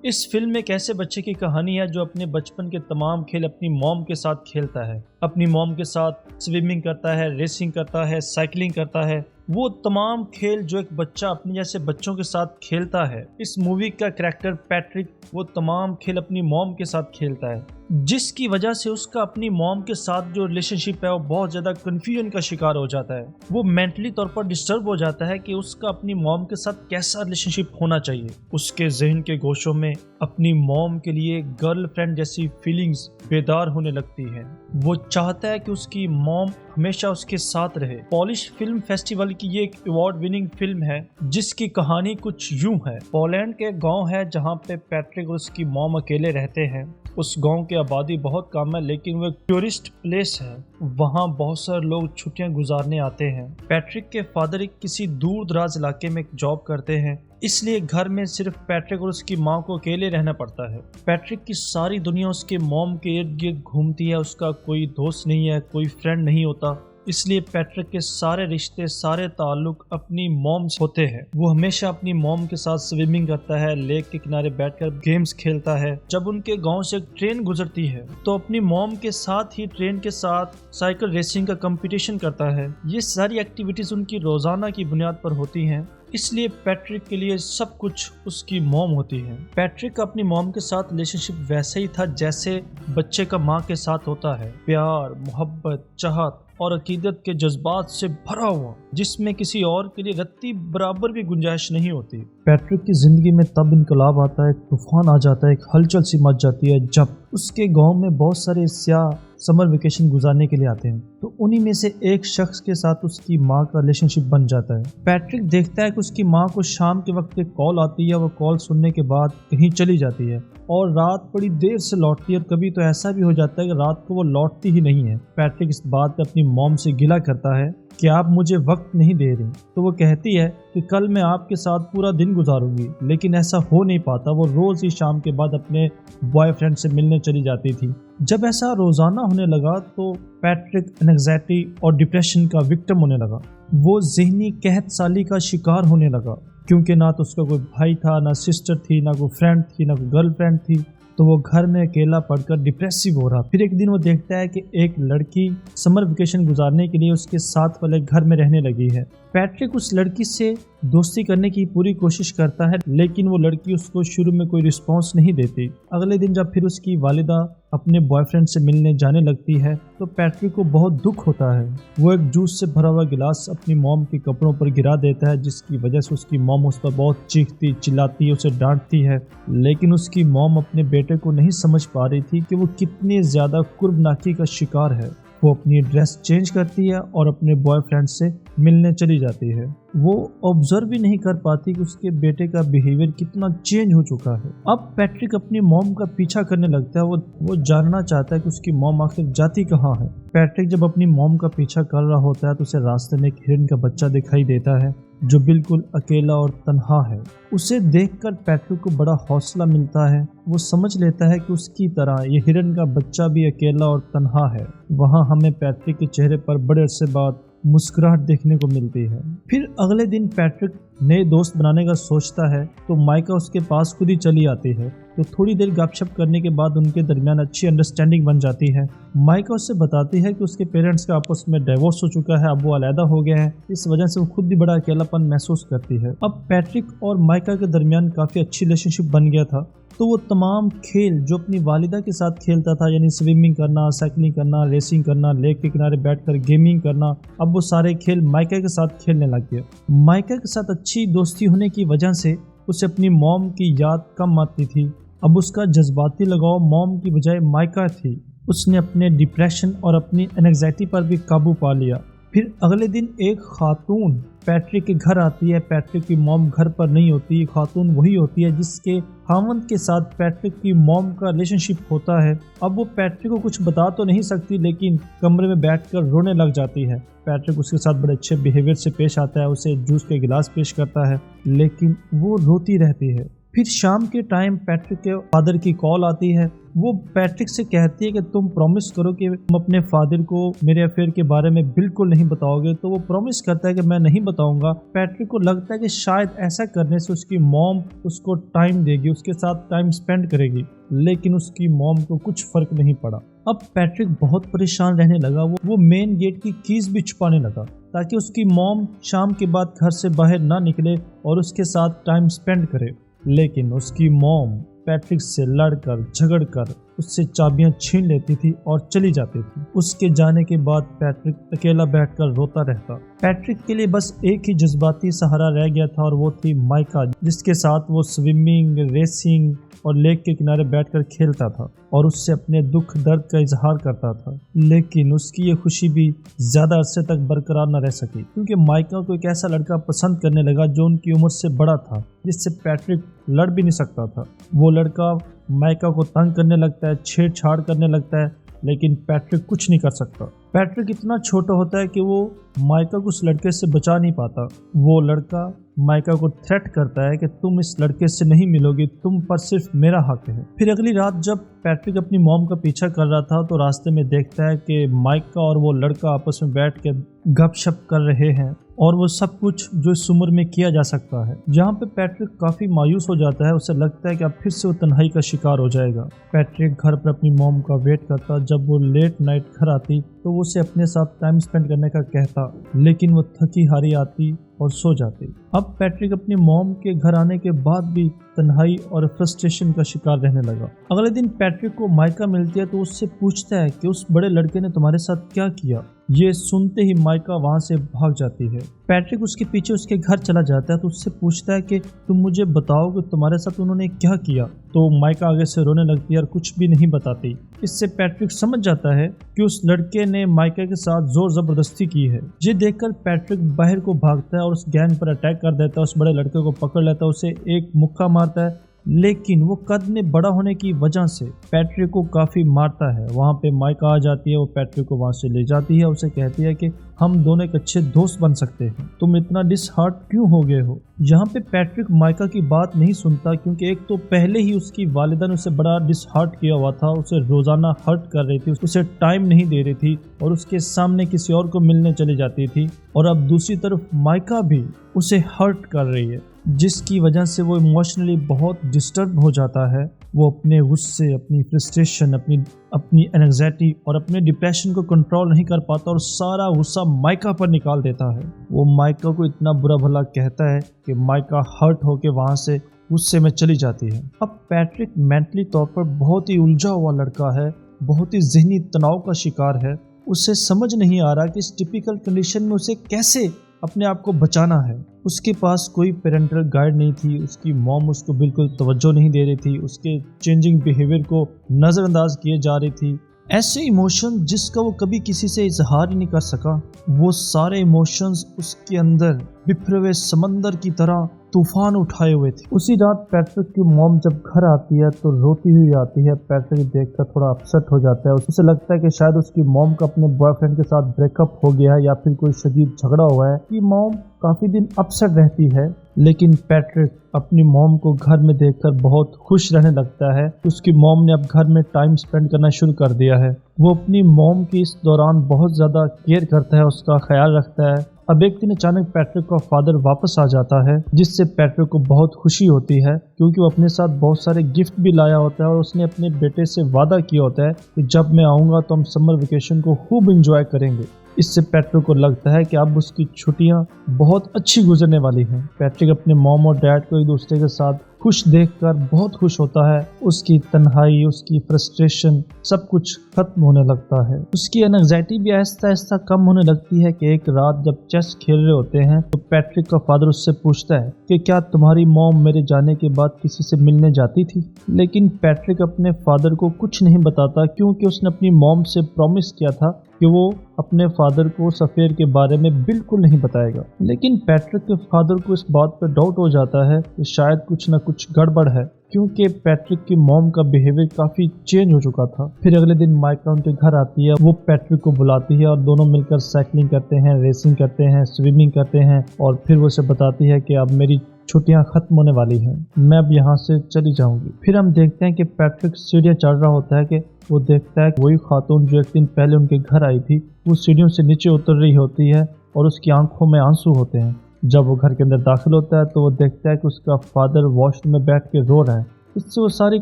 इस फिल्म एक ऐसे बच्चे की कहानी है जो अपने बचपन के तमाम खेल अपनी मॉम के साथ खेलता है। अपनी मॉम के साथ स्विमिंग करता है, रेसिंग करता है, साइकिलिंग करता है, वो तमाम खेल जो एक बच्चा अपने जैसे बच्चों के साथ खेलता है। इस मूवी का कैरेक्टर पैट्रिक वो तमाम खेल अपनी मॉम के साथ खेलता है, जिसकी वजह से उसका अपनी मॉम के साथ जो रिलेशनशिप है वो बहुत ज़्यादा कन्फ्यूजन का शिकार हो जाता है। वो मेंटली तौर पर डिस्टर्ब हो जाता है कि उसका अपनी मॉम के साथ कैसा रिलेशनशिप होना चाहिए। उसके जहन के गोशों में अपनी मॉम के लिए गर्लफ्रेंड जैसी फीलिंग्स बेदार होने लगती हैं। वो चाहता है कि उसकी मॉम हमेशा उसके साथ रहे। पॉलिश फिल्म फेस्टिवल की ये एक अवार्ड विनिंग फिल्म है जिसकी कहानी कुछ यूं है। पोलैंड के गांव है जहां पे पैट्रिक और उसकी मॉम अकेले रहते हैं। उस गांव की आबादी बहुत कम है लेकिन वो एक टूरिस्ट प्लेस है, वहाँ बहुत सारे लोग छुट्टियां गुजारने आते हैं। पैट्रिक के फादर एक किसी दूर दराज इलाके में एक जॉब करते हैं, इसलिए घर में सिर्फ पैट्रिक और उसकी माँ को अकेले रहना पड़ता है। पैट्रिक की सारी दुनिया उसके मॉम के इर्द गिर्द घूमती है, उसका कोई दोस्त नहीं है, कोई फ्रेंड नहीं होता, इसलिए पैट्रिक के सारे रिश्ते, सारे ताल्लुक अपनी मॉम से होते हैं। वो हमेशा अपनी मॉम के साथ स्विमिंग करता है, लेक के किनारे बैठकर गेम्स खेलता है। जब उनके गांव से एक ट्रेन गुजरती है तो अपनी मॉम के साथ ही ट्रेन के साथ साइकिल रेसिंग का कंपटीशन करता है। ये सारी एक्टिविटीज उनकी रोजाना की बुनियाद पर होती हैं, इसलिए पैट्रिक के लिए सब कुछ उसकी मॉम होती है। पैट्रिक का अपनी मॉम के साथ रिलेशनशिप वैसे ही था जैसे बच्चे का माँ के साथ होता है, प्यार, मोहब्बत, चाहत और अकीदत के जज्बात से भरा हुआ, जिसमें किसी और के लिए रत्ती बराबर भी गुंजाइश नहीं होती। पैट्रिक की जिंदगी में तब इनकलाब आता है, तूफान आ जाता है, एक हलचल सी मच जाती है जब उसके गांव में बहुत सारे सियाह समर वेकेशन गुजारने के लिए आते हैं। तो उन्हीं में से एक शख्स के साथ उसकी माँ का रिलेशनशिप बन जाता है। पैट्रिक देखता है कि उसकी माँ को शाम के वक्त एक कॉल आती है, वो कॉल सुनने के बाद कहीं चली जाती है और रात बड़ी देर से लौटती है, और कभी तो ऐसा भी हो जाता है कि रात को वो लौटती ही नहीं है। पैट्रिक इस बात पे अपनी मॉम से गिला करता है कि आप मुझे वक्त नहीं दे रही। तो वो कहती है कि कल मैं आपके साथ पूरा दिन गुजारूंगी, लेकिन ऐसा हो नहीं पाता। वो रोज ही शाम के बाद अपने बॉयफ्रेंड से मिलने चली जाती थी। जब ऐसा रोजाना होने लगा तो पैट्रिक एंग्जाइटी और डिप्रेशन का विक्टिम होने लगा। वो ज़हनी कहत साली का शिकार होने लगा, क्योंकि ना तो उसका कोई भाई था, ना सिस्टर थी, ना कोई फ्रेंड थी, ना कोई गर्लफ्रेंड थी। तो वो घर में अकेला पड़कर डिप्रेसिव हो रहा। फिर एक दिन वो देखता है कि एक लड़की समर वेकेशन गुजारने के लिए उसके साथ वाले घर में रहने लगी है। पैट्रिक उस लड़की से दोस्ती करने की पूरी कोशिश करता है, लेकिन वो लड़की उसको शुरू में कोई रिस्पॉन्स नहीं देती। अगले दिन जब फिर उसकी वालिदा अपने बॉयफ्रेंड से मिलने जाने लगती है तो पैट्रिक को बहुत दुख होता है। वो एक जूस से भरा हुआ गिलास अपनी मॉम के कपड़ों पर गिरा देता है, जिसकी वजह से उसकी मॉम उस पर बहुत चीखती चिल्लाती है, उसे डांटती है। लेकिन उसकी मॉम अपने बेटे को नहीं समझ पा रही थी कि वो कितनी ज़्यादा कुर्बनाकी का शिकार है। वो अपनी ड्रेस चेंज करती है और अपने बॉयफ्रेंड से मिलने चली जाती है। वो ऑब्जर्व भी नहीं कर पाती कि उसके बेटे का बिहेवियर कितना चेंज हो चुका है। अब पैट्रिक अपनी मॉम का पीछा करने लगता है। वो जानना चाहता है कि उसकी मॉम आखिर जाती कहाँ है। पैट्रिक जब अपनी मॉम का पीछा कर रहा होता है तो उसे रास्ते में एक हिरन का बच्चा दिखाई देता है जो बिल्कुल अकेला और तन्हा है। उसे देखकर पैट्रिक को बड़ा हौसला मिलता है। वो समझ लेता है कि उसकी तरह ये हिरन का बच्चा भी अकेला और तन्हा है। वहाँ हमें पैट्रिक के चेहरे पर बड़े अरसे बाद मुस्कुराहट देखने को मिलती है। फिर अगले दिन पैट्रिक नए दोस्त बनाने का सोचता है तो माइका उसके पास खुद ही चली आती है। तो थोड़ी देर गपशप करने के बाद उनके दरमियान अच्छी अंडरस्टैंडिंग बन जाती है। माइका उससे बताती है कि उसके पेरेंट्स का आपस में डिवोर्स हो चुका है, अब वो अलहदा हो गए हैं, इस वजह से वो खुद भी बड़ा अकेलापन महसूस करती है। अब पैट्रिक और माइका के दरमियान काफ़ी अच्छी रिलेशनशिप बन गया था। तो वो तमाम खेल जो अपनी वालिदा के साथ खेलता था, यानी स्विमिंग करना, साइकिलिंग करना, रेसिंग करना, लेक के किनारे बैठकर गेमिंग करना, अब वो सारे खेल माइका के साथ खेलने लग गया। माइका के साथ अच्छी दोस्ती होने की वजह से उसे अपनी मॉम की याद कम आती थी। अब उसका जज्बाती लगाव मॉम की बजाय माइका थी। उसने अपने डिप्रेशन और अपनी एंग्जाइटी पर भी काबू पा लिया। फिर अगले दिन एक खातून पैट्रिक के घर आती है। पैट्रिक की मॉम घर पर नहीं होती। खातून वही होती है जिसके खामंद के साथ पैट्रिक की मॉम का रिलेशनशिप होता है। अब वो पैट्रिक को कुछ बता तो नहीं सकती, लेकिन कमरे में बैठकर रोने लग जाती है। पैट्रिक उसके साथ बड़े अच्छे बिहेवियर से पेश आता है, उसे जूस के गिलास पेश करता है, लेकिन वो रोती रहती है। پھر شام کے ٹائم پیٹرک کے فادر کی کال آتی ہے. وہ پیٹرک سے کہتی ہے کہ تم پرومس کرو کہ تم اپنے فادر کو میرے افیئر کے بارے میں بالکل نہیں بتاؤ گے. تو وہ پرومس کرتا ہے کہ میں نہیں بتاؤں گا. پیٹرک کو لگتا ہے کہ شاید ایسا کرنے سے اس کی موم اس کو ٹائم دے گی, اس کے ساتھ ٹائم سپینڈ کرے گی, لیکن اس کی موم کو کچھ فرق نہیں پڑا. اب پیٹرک بہت پریشان رہنے لگا. وہ مین گیٹ کی کیز بھی چھپانے لگا تاکہ اس کی موم شام کے بعد گھر سے باہر نہ نکلے اور اس کے ساتھ ٹائم سپینڈ کرے. لیکن اس کی موم پیٹرک سے لڑ کر جھگڑ کر اس سے چابیاں چھین لیتی تھی اور چلی جاتی تھی. اس کے جانے کے بعد پیٹرک اکیلا بیٹھ کر روتا رہتا. پیٹرک کے لیے بس ایک ہی جذباتی سہارا رہ گیا تھا اور وہ تھی مائکا, جس کے ساتھ وہ سوئمنگ, ریسنگ اور لیک کے کنارے بیٹھ کر کھیلتا تھا اور اس سے اپنے دکھ درد کا اظہار کرتا تھا. لیکن اس کی یہ خوشی بھی زیادہ عرصے تک برقرار نہ رہ سکی, کیونکہ مائکا کو ایک ایسا لڑکا پسند کرنے لگا جو ان کی عمر سے بڑا تھا, جس سے پیٹرک لڑ بھی نہیں سکتا تھا. وہ لڑکا مائکا کو تنگ کرنے لگتا ہے, چھیڑ چھاڑ کرنے لگتا ہے, لیکن پیٹرک کچھ نہیں کر سکتا. پیٹرک اتنا چھوٹا ہوتا ہے کہ وہ مائکا کو اس لڑکے سے بچا نہیں پاتا. وہ لڑکا مائکا کو تھریٹ کرتا ہے کہ تم اس لڑکے سے نہیں ملو گی, تم پر صرف میرا حق ہے. پھر اگلی رات جب پیٹرک اپنی موم کا پیچھا کر رہا تھا تو راستے میں دیکھتا ہے کہ مائکا اور وہ لڑکا آپس میں بیٹھ کے گپ شپ کر رہے ہیں, اور وہ سب کچھ جو اس عمر میں کیا جا سکتا ہے. جہاں پہ پیٹرک کافی مایوس ہو جاتا ہے. اسے لگتا ہے کہ اب پھر سے وہ تنہائی کا شکار ہو جائے گا. پیٹرک گھر پر اپنی موم کا ویٹ کرتا. جب وہ لیٹ نائٹ گھر آتی تو وہ اسے اپنے ساتھ ٹائم سپینڈ کرنے کا کہتا, لیکن وہ تھکی ہاری آتی اور سو جاتی. اب پیٹرک اپنی موم کے گھر آنے کے بعد بھی تنہائی اور فرسٹریشن کا شکار رہنے لگا. اگلے دن پیٹرک کو مائکا ملتی ہے تو اس سے پوچھتا ہے کہ اس بڑے لڑکے نے تمہارے ساتھ کیا کیا. یہ سنتے ہی مائکا وہاں سے بھاگ جاتی ہے. پیٹرک اس کے پیچھے اس کے گھر چلا جاتا ہے تو اس سے پوچھتا ہے کہ تم مجھے بتاؤ کہ تمہارے ساتھ انہوں نے کیا کیا. تو مائکا آگے سے رونے لگتی ہے اور کچھ بھی نہیں بتاتی. اس سے پیٹرک سمجھ جاتا ہے کہ اس لڑکے نے مائکا کے ساتھ زور زبردستی کی ہے. یہ دیکھ کر پیٹرک باہر کو بھاگتا ہے اور اس گینگ پر اٹیک کر دیتا ہے. اس بڑے لڑکے کو پکڑ لیتا ہے, اسے ایک مکہ مارتا ہے, لیکن وہ قد میں بڑا ہونے کی وجہ سے پیٹرک کو کافی مارتا ہے. وہاں پہ مائکا آ جاتی ہے. وہ پیٹرک کو وہاں سے لے جاتی ہے. اسے کہتی ہے کہ ہم دونوں ایک اچھے دوست بن سکتے ہیں, تم اتنا ڈس ہارٹ کیوں ہو گئے ہو. یہاں پہ پیٹرک مائکا کی بات نہیں سنتا, کیونکہ ایک تو پہلے ہی اس کی والدہ نے اسے بڑا ڈس ہارٹ کیا ہوا تھا. اسے روزانہ ہرٹ کر رہی تھی, اسے ٹائم نہیں دے رہی تھی اور اس کے سامنے کسی اور کو ملنے چلی جاتی تھی. اور اب دوسری طرف مائکا بھی اسے ہرٹ کر رہی ہے, جس کی وجہ سے وہ ایموشنلی بہت ڈسٹرب ہو جاتا ہے. وہ اپنے غصے, اپنی فرسٹریشن, اپنی اینگزائٹی اور اپنے ڈپریشن کو کنٹرول نہیں کر پاتا اور سارا غصہ مائکا پر نکال دیتا ہے. وہ مائکا کو اتنا برا بھلا کہتا ہے کہ مائکا ہرٹ ہو کے وہاں سے غصے میں چلی جاتی ہے. اب پیٹرک مینٹلی طور پر بہت ہی الجھا ہوا لڑکا ہے, بہت ہی ذہنی تناؤ کا شکار ہے. اسے سمجھ نہیں آ رہا کہ اس ٹپیکل کنڈیشن میں اسے کیسے اپنے آپ کو بچانا ہے. اس کے پاس کوئی پیرنٹل گائیڈ نہیں تھی. اس کی موم اس کو بالکل توجہ نہیں دے رہی تھی. اس کے چینجنگ بیہیویئر کو نظر انداز کیے جا رہی تھی. ایسے ایموشن جس کا وہ کبھی کسی سے اظہار ہی نہیں کر سکا, وہ سارے ایموشنز اس کے اندر بکھرے ہوئے سمندر کی طرح طوفان اٹھائے ہوئے تھے. اسی رات پیٹرک کی موم جب گھر آتی ہے تو روتی ہوئی آتی ہے. پیٹرک دیکھ کر تھوڑا اپسٹ ہو جاتا ہے. اسے لگتا ہے کہ شاید اس کی موم کا اپنے بوائے فرینڈ کے ساتھ بریک اپ ہو گیا ہے یا پھر کوئی شدید جھگڑا ہوا ہے. کہ موم کافی دن اپسٹ رہتی ہے, لیکن پیٹرک اپنی موم کو گھر میں دیکھ کر بہت خوش رہنے لگتا ہے. اس کی موم نے اب گھر میں ٹائم سپینڈ کرنا شروع کر دیا ہے. وہ اپنی موم کی اس دوران بہت زیادہ کیئر کرتا ہے, اس کا خیال رکھتا ہے. اب ایک دن اچانک پیٹرک کا فادر واپس آ جاتا ہے, جس سے پیٹرک کو بہت خوشی ہوتی ہے, کیونکہ وہ اپنے ساتھ بہت سارے گفٹ بھی لایا ہوتا ہے اور اس نے اپنے بیٹے سے وعدہ کیا ہوتا ہے کہ جب میں آؤں گا تو ہم سمر ویکیشن کو خوب انجوائے کریں گے. اس سے پیٹرک کو لگتا ہے کہ اب اس کی چھٹیاں بہت اچھی گزرنے والی ہیں. پیٹرک اپنے موم اور ڈیڈ کو ایک دوسرے کے ساتھ خوش دیکھ کر بہت خوش ہوتا ہے. اس کی تنہائی, اس کی فرسٹریشن سب کچھ ختم ہونے لگتا ہے. اس کی اینگزائٹی بھی آہستہ آہستہ کم ہونے لگتی ہے کہ ایک رات جب چیس کھیل رہے ہوتے ہیں تو پیٹرک کا فادر اس سے پوچھتا ہے کہ کیا تمہاری موم میرے جانے کے بعد کسی سے ملنے جاتی تھی. لیکن پیٹرک اپنے فادر کو کچھ نہیں بتاتا, کیونکہ اس نے اپنی موم سے پرومس کیا تھا کہ وہ अपने फादर को उस अफेयर के बारे में बिल्कुल नहीं बताएगा। लेकिन पैट्रिक के फादर को इस बात पर डाउट हो जाता है कि शायद कुछ न कुछ गड़बड़ है, क्योंकि पैट्रिक की मॉम का बिहेवियर काफी चेंज हो चुका था। फिर अगले दिन माइका उनके घर आती है, वो पैट्रिक को बुलाती है और दोनों मिलकर साइकिलिंग करते हैं, रेसिंग करते हैं, स्विमिंग करते हैं और फिर वो उसे बताती है कि अब मेरी छुट्टियां खत्म होने वाली हैं, मैं अब यहाँ से चली जाऊंगी। फिर हम देखते हैं कि पैट्रिक सीढ़ियाँ चढ़ रहा होता है कि वो देखता है कि वही खातून जो एक दिन पहले उनके घर आई थी वो सीढ़ियों से नीचे उतर रही होती है और उसकी आंखों में आंसू होते हैं। जब वो घर के अंदर दाखिल होता है तो वो देखता है कि उसका फादर वॉशरूम में बैठ के रो रहा है। इससे वो सारी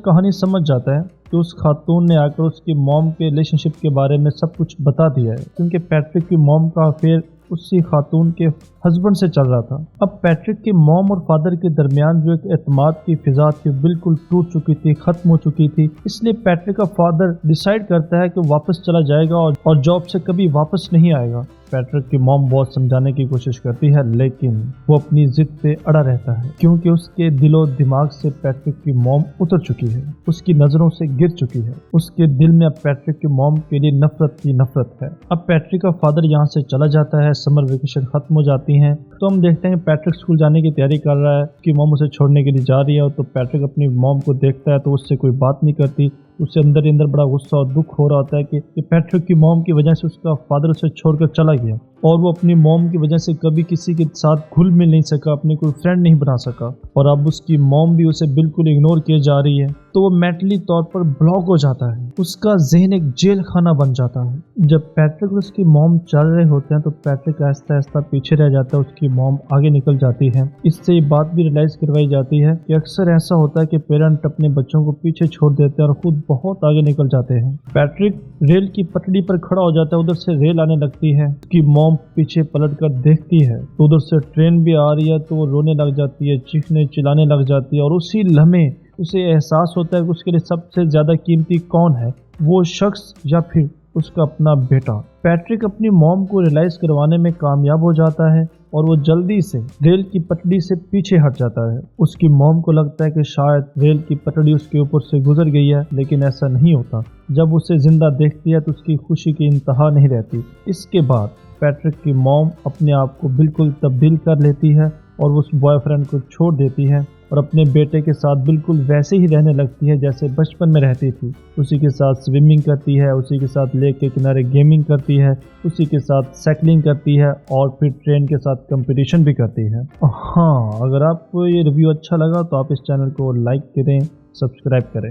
कहानी समझ जाता है कि उस खातून ने आकर उसकी मॉम के रिलेशनशिप के बारे में सब कुछ बता दिया है, क्योंकि पैट्रिक की मॉम का अफेयर उसी खातून के हस्बैंड से चल रहा था। अब पैट्रिक के मॉम और फादर के दरमियान जो एक एतमाद की फिजा थी बिल्कुल टूट चुकी थी, खत्म हो चुकी थी। इसलिए पैट्रिक का फादर डिसाइड करता है कि वापस चला जाएगा और जॉब से कभी वापस नहीं आएगा। पैट्रिक की मॉम बहुत समझाने की कोशिश करती है, लेकिन वो अपनी जिद पे अड़ा रहता है, क्योंकि उसके दिलो दिमाग से पैट्रिक की मॉम उतर चुकी है, उसकी नजरों से गिर चुकी है। उसके दिल में अब पैट्रिक की मॉम के लिए नफरत की नफरत है। अब पैट्रिक का फादर यहाँ से चला जाता है, समर वेकेशन खत्म हो जाती है, तो हम देखते हैं पैट्रिक स्कूल जाने की तैयारी कर रहा है, उसकी मॉम उसे छोड़ने के लिए जा रही है। तो पैट्रिक अपनी मॉम को देखता है तो उससे कोई बात नहीं करती। उसे अंदर ही अंदर बड़ा गुस्सा और दुख हो रहा होता है कि पैट्रिक की मॉम की वजह से उसका फादर उसे छोड़कर चला गया और वो अपनी मॉम की वजह से कभी किसी के साथ घुल मिल नहीं सका, अपने कोई फ्रेंड नहीं बना सका और अब उसकी मॉम भी उसे बिल्कुल इग्नोर किए जा रही है। तो वो मेंटली तौर पर ब्लॉक हो जाता है, उसका जहन एक जेल खाना बन जाता है। जब पैट्रिक और उसकी मॉम चल रहे होते हैं तो पैट्रिक आहिस्ता आहिस्ता पीछे रह जाता है, उसकी मॉम आगे निकल जाती है। इससे ये बात भी रियलाइज करवाई जाती है कि अक्सर ऐसा होता है कि पेरेंट अपने बच्चों को पीछे छोड़ देते हैं और खुद बहुत आगे निकल जाते हैं। पैट्रिक रेल की पटड़ी पर खड़ा हो जाता है, उधर से रेल आने लगती है, उसकी मॉम पीछे पलट कर देखती है तो उधर से ट्रेन भी आ रही है, तो वो रोने लग जाती है, चीखने चिल्लाने लग जाती है और उसी लम्हे उसे एहसास होता है कि उसके लिए सबसे ज्यादा कीमती कौन है, वो शख्स या फिर उसका अपना बेटा। पैट्रिक अपनी मॉम को रियलाइज करवाने में कामयाब हो जाता है और वो जल्दी से रेल की पटड़ी से पीछे हट जाता है। उसकी मॉम को लगता है कि शायद रेल की पटड़ी उसके ऊपर से गुजर गई है, लेकिन ऐसा नहीं होता। जब उसे जिंदा देखती है तो उसकी खुशी की इंतहा नहीं रहती। इसके बाद पैट्रिक की मॉम अपने आप को बिल्कुल तब्दील कर लेती है और उस बॉयफ्रेंड को छोड़ देती है और अपने बेटे के साथ बिल्कुल वैसे ही रहने लगती है जैसे बचपन में रहती थी। उसी के साथ स्विमिंग करती है, उसी के साथ लेक के किनारे गेमिंग करती है, उसी के साथ साइकिलिंग करती है और फिर ट्रेन के साथ कंपटीशन भी करती है। हाँ, अगर आपको ये रिव्यू अच्छा लगा तो आप इस चैनल को लाइक करें, सब्सक्राइब करें।